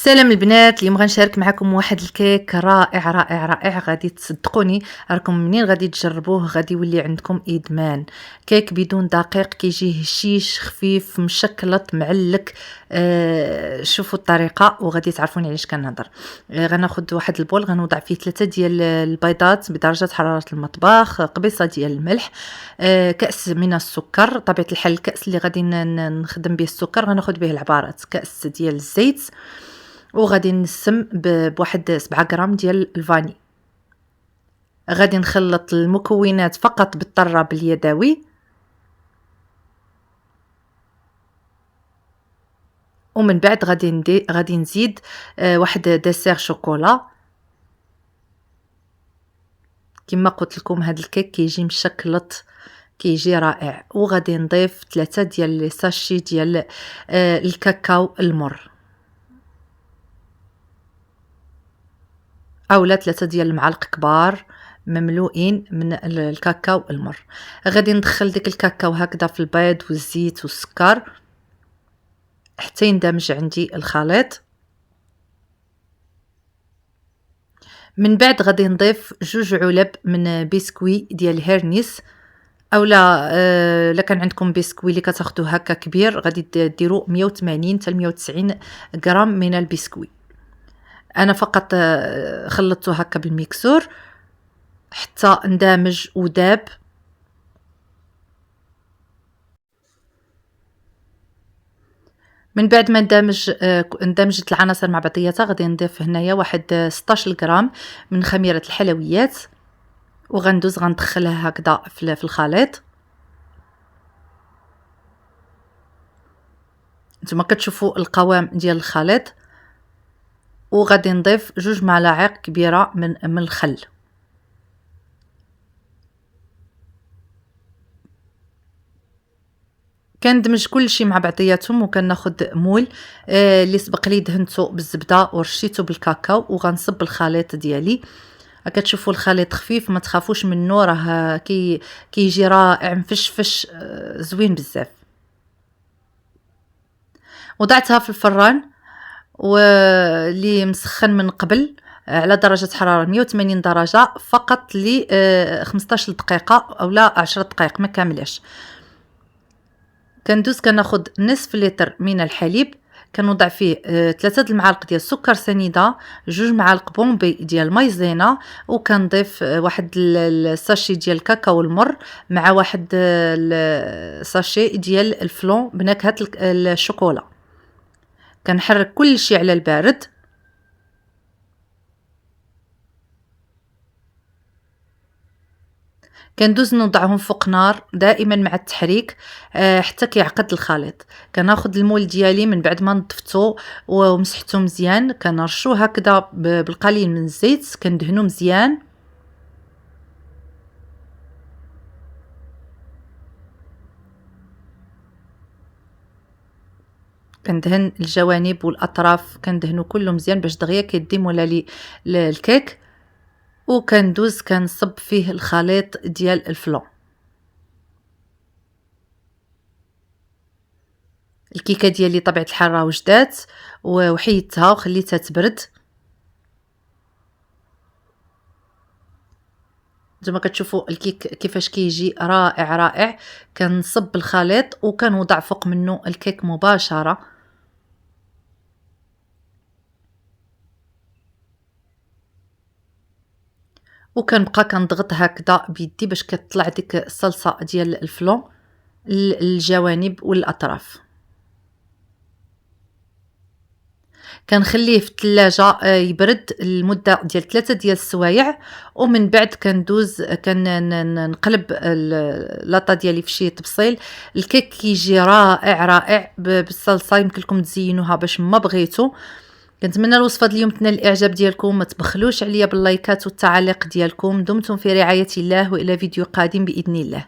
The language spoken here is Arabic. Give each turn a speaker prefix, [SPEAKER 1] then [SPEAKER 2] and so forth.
[SPEAKER 1] سلام البنات، اليوم غنشارك معكم واحد الكيك رائع رائع رائع. غادي تصدقوني راكم منين غادي تجربوه غادي يولي عندكم ادمان. كيك بدون دقيق، كيجي هشيش خفيف مشكلط معلك. شوفوا الطريقه وغادي تعرفوني علاش كنهضر. غناخذ واحد البول، غنوضع فيه 3 ديال البيضات بدرجه حراره المطبخ، قبيصه ديال الملح، كاس من السكر. طبيعه الحال الكاس اللي غادي نخدم به السكر غناخذ به العبارات، كاس ديال الزيت، وغادي نسم بواحد 7 غرام ديال الفاني. غادي نخلط المكونات فقط بالطراب اليدوي، ومن بعد غادي نزيد واحد دسير شوكولا. كما قلت لكم هذا الكيك كيجي مشكلط، كيجي رائع. وغادي نضيف 3 ديال لي ساشي ديال الكاكاو المر، اولا 3 ديال المعالق كبار مملوئين من الكاكاو المر. غادي ندخل ديك الكاكاو هكذا في البيض والزيت والسكر حتى يندمج عندي الخليط. من بعد غادي نضيف 2 علب من بسكوي ديال هيرنيس، اولا لا كان عندكم بسكوي اللي كتاخذوه هكا كبير غادي ديروا 180 حتى 190 غرام من البسكوي. انا فقط خلطته هكا بالميكسور حتى اندمج وداب. من بعد ما اندمجت العناصر مع بعضياتها غادي نضيف هنايا واحد 16 غرام من خميره الحلويات، وغندوز غندخلها هكذا في الخليط. نتوما كتشوفوا القوام ديال الخليط. وغادي نضيف 2 ملاعق كبيره من الخل. كندمج كل شيء مع بعضياتهم، وكناخذ مول اللي سبق لي دهنته بالزبده ورشيته بالكاكاو، وغنصب الخليط ديالي. كتشوفوا الخليط خفيف، ما تخافوش منه، راه كيجي رائع مفشفش زوين بزاف. وضعتها في الفران واللي مسخن من قبل على درجه حراره 180 درجه فقط ل 15 دقيقه اولا 10 دقائق، ما كاملاش. كندوز كناخذ نصف لتر من الحليب، كنوضع فيه 3 المعالق ديال السكر سنيده، 2 معالق بومبي ديال مايزينا، وكنضيف واحد الساشي ديال الكاكاو المر مع واحد الساشي ديال الفلون بنكهه الشوكولا. كنحرك كل شيء على البارد. كندوز نوضعهم فوق نار دائما مع التحريك حتى كيعقد الخليط. كناخذ المول ديالي من بعد ما نظفته ومسحته مزيان، كنرشوه هكذا بالقليل من الزيت، كندهنو مزيان. كندهن الجوانب والاطراف، كندهنو كله مزيان باش دغيا كيدي مولا لي الكيك. وكندوز كنصب فيه الخليط ديال الفلون. الكيكه ديالي طبيعه الحال راه وجدات وحيدتها وخليتها تبرد. نتوما كتشوفوا الكيك كيفاش كيجي رائع رائع. كنصب الخليط وكنوضع فوق منه الكيك مباشره. وكنبقى كنضغط هكذا بيدي باش كتطلع ديك الصلصه ديال الفلون الجوانب والاطراف. كنخليه في الثلاجه يبرد لمده ديال 3 ديال السوايع، ومن بعد كندوز كنقلب لاطا ديالي في شي طبسيل. الكيك كيجي رائع رائع بالصلصه. يمكن لكم تزينوها باش ما بغيتو. كنتمنى الوصفه اليوم تنال الاعجاب ديالكم، ما تبخلوش عليا باللايكات والتعاليق ديالكم. دمتم في رعايه الله، والى فيديو قادم باذن الله.